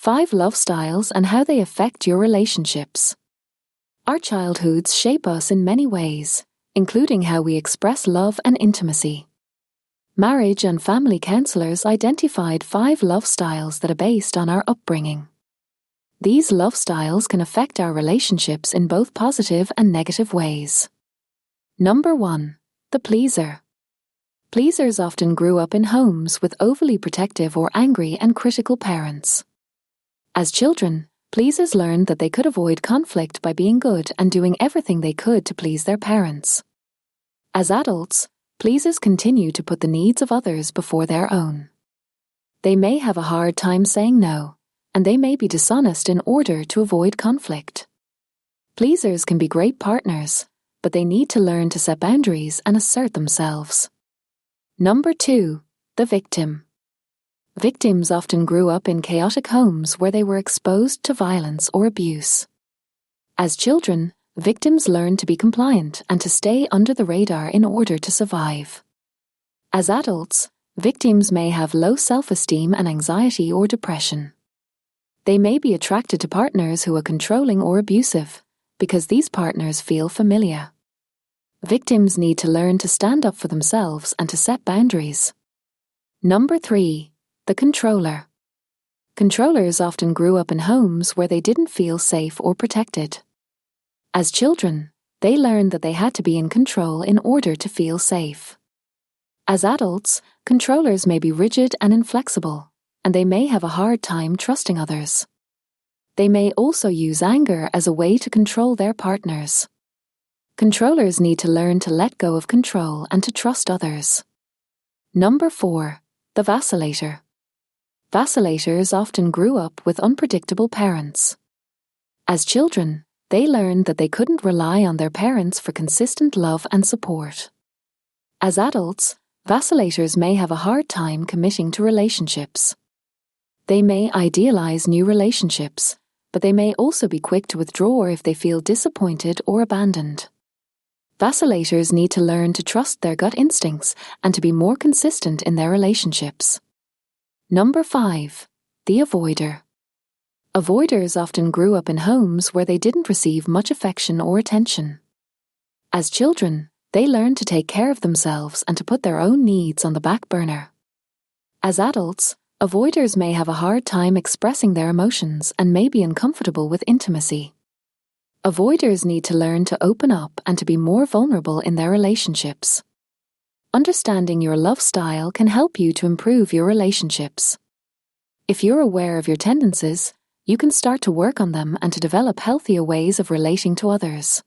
5 love styles and how they affect your relationships. Our childhoods shape us in many ways, including how we express love and intimacy. Marriage and family counselors identified 5 love styles that are based on our upbringing. These love styles can affect our relationships in both positive and negative ways. Number 1. The pleaser. Pleasers often grew up in homes with overly protective or angry and critical parents. As children, pleasers learned that they could avoid conflict by being good and doing everything they could to please their parents. As adults, pleasers continue to put the needs of others before their own. They may have a hard time saying no, and they may be dishonest in order to avoid conflict. Pleasers can be great partners, but they need to learn to set boundaries and assert themselves. Number 2. The victim. Victims often grew up in chaotic homes where they were exposed to violence or abuse. As children, victims learn to be compliant and to stay under the radar in order to survive. As adults, victims may have low self-esteem and anxiety or depression. They may be attracted to partners who are controlling or abusive, because these partners feel familiar. Victims need to learn to stand up for themselves and to set boundaries. Number 3. The controller. Controllers often grew up in homes where they didn't feel safe or protected. As children, they learned that they had to be in control in order to feel safe. As adults, controllers may be rigid and inflexible, and they may have a hard time trusting others. They may also use anger as a way to control their partners. Controllers need to learn to let go of control and to trust others. Number 4. The vacillator. Vacillators often grew up with unpredictable parents. As children, they learned that they couldn't rely on their parents for consistent love and support. As adults, vacillators may have a hard time committing to relationships. They may idealize new relationships, but they may also be quick to withdraw if they feel disappointed or abandoned. Vacillators need to learn to trust their gut instincts and to be more consistent in their relationships. Number 5. The avoider. Avoiders often grew up in homes where they didn't receive much affection or attention. As children, they learned to take care of themselves and to put their own needs on the back burner. As adults, avoiders may have a hard time expressing their emotions and may be uncomfortable with intimacy. Avoiders need to learn to open up and to be more vulnerable in their relationships. Understanding your love style can help you to improve your relationships. If you're aware of your tendencies, you can start to work on them and to develop healthier ways of relating to others.